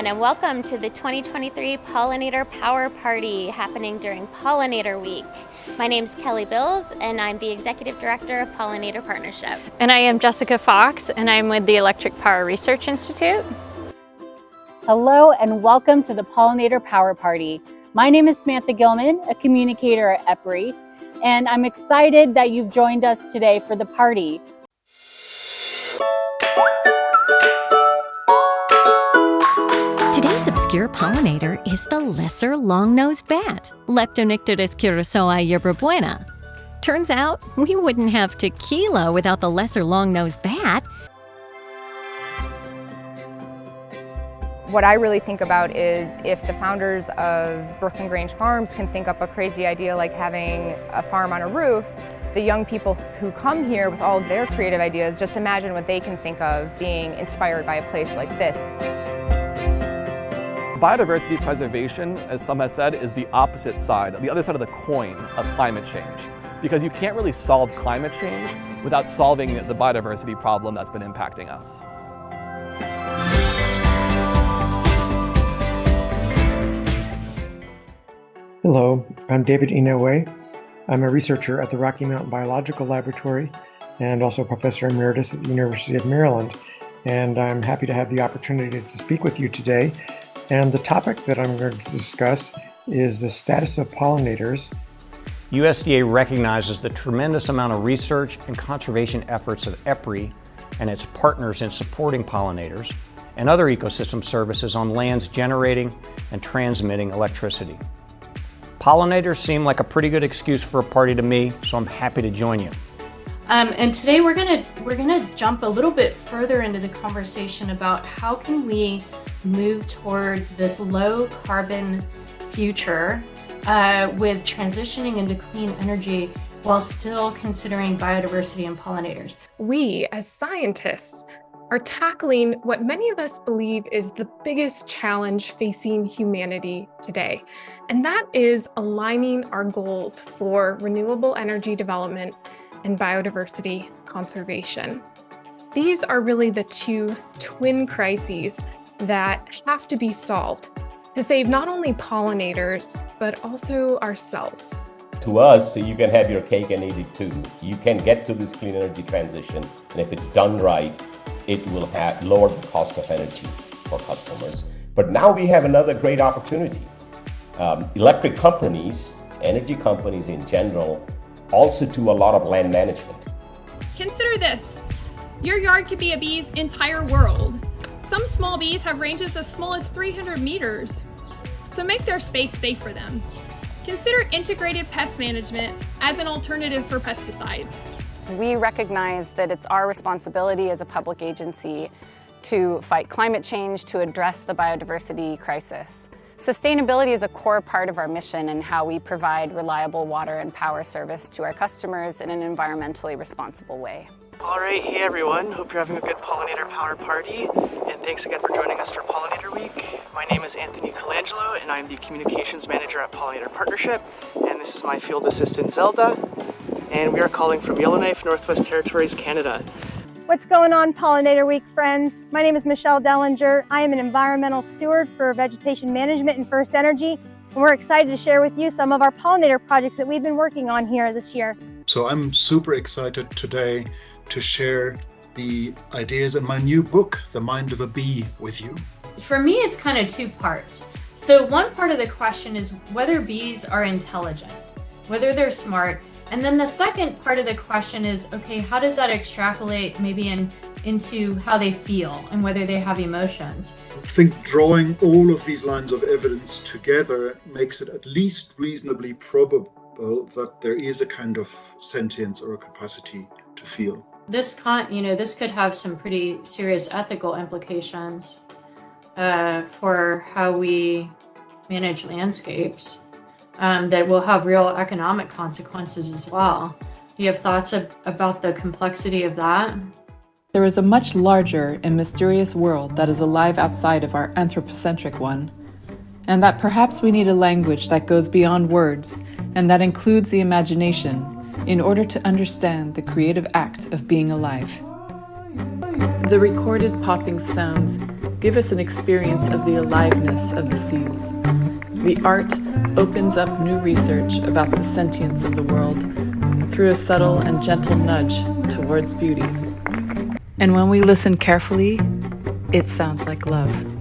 everyone, and welcome to the 2023 Pollinator Power Party happening during Pollinator Week. My name is Kelly Bills, and I'm the Executive Director of Pollinator Partnership. And I am Jessica Fox, and I'm with the Electric Power Research Institute. Hello, and welcome to the Pollinator Power Party. My name is Samantha Gilman, a communicator at EPRI, and I'm excited that you've joined us today for the party. Today's obscure pollinator is the lesser long-nosed bat, Leptonicteris curacao yerba buena. Turns out, we wouldn't have tequila without the lesser long-nosed bat. What I really think about is if the founders of Brooklyn Grange Farms can think up a crazy idea like having a farm on a roof, the young people who come here with all of their creative ideas, just imagine what they can think of being inspired by a place like this. Biodiversity preservation, as some have said, is the opposite side, the other side of the coin of climate change. Because you can't really solve climate change without solving the biodiversity problem that's been impacting us. Hello, I'm David Inoue. I'm a researcher at the Rocky Mountain Biological Laboratory and also Professor Emeritus at the University of Maryland. And I'm happy to have the opportunity to speak with you today. And the topic that I'm going to discuss is the status of pollinators. USDA recognizes the tremendous amount of research and conservation efforts of EPRI and its partners in supporting pollinators and other ecosystem services on lands generating and transmitting electricity. Pollinators seem like a pretty good excuse for a party to me, so I'm happy to join you. And today we're gonna jump a little bit further into the conversation about how can we move towards this low carbon future with transitioning into clean energy while still considering biodiversity and pollinators. We, as scientists, are tackling what many of us believe is the biggest challenge facing humanity today, and that is aligning our goals for renewable energy development and biodiversity conservation. These are really the two twin crises that have to be solved to save not only pollinators, but also ourselves. To us, you can have your cake and eat it too. You can get to this clean energy transition, and if it's done right, it will have lowered the cost of energy for customers. But now we have another great opportunity. Electric companies, energy companies in general, also do a lot of land management. Consider this. Your yard could be a bee's entire world. Some small bees have ranges as small as 300 meters, so make their space safe for them. Consider integrated pest management as an alternative for pesticides. We recognize that it's our responsibility as a public agency to fight climate change, to address the biodiversity crisis. Sustainability is a core part of our mission and how we provide reliable water and power service to our customers in an environmentally responsible way. All right, hey everyone, hope you're having a good Pollinator Power Party, and thanks again for joining us for Pollinator Week. My name is Anthony Colangelo, and I'm the Communications Manager at Pollinator Partnership, and this is my field assistant Zelda, and we are calling from Yellowknife, Northwest Territories, Canada. What's going on, Pollinator Week friends? My name is Michelle Dellinger. I am an environmental steward for vegetation management and First Energy, and we're excited to share with you some of our pollinator projects that we've been working on here this year. So I'm super excited today to share the ideas in my new book, The Mind of a Bee, with you. For me, it's kind of two parts. So one part of the question is whether bees are intelligent, whether they're smart. And then the second part of the question is, okay, how does that extrapolate maybe into how they feel and whether they have emotions? I think drawing all of these lines of evidence together makes it at least reasonably probable that there is a kind of sentience or a capacity to feel. This could have some pretty serious ethical implications for how we manage landscapes. That will have real economic consequences as well. Do you have thoughts about the complexity of that? There is a much larger and mysterious world that is alive outside of our anthropocentric one, and that perhaps we need a language that goes beyond words and that includes the imagination in order to understand the creative act of being alive. The recorded popping sounds give us an experience of the aliveness of the seeds. The art opens up new research about the sentience of the world through a subtle and gentle nudge towards beauty. And when we listen carefully, it sounds like love.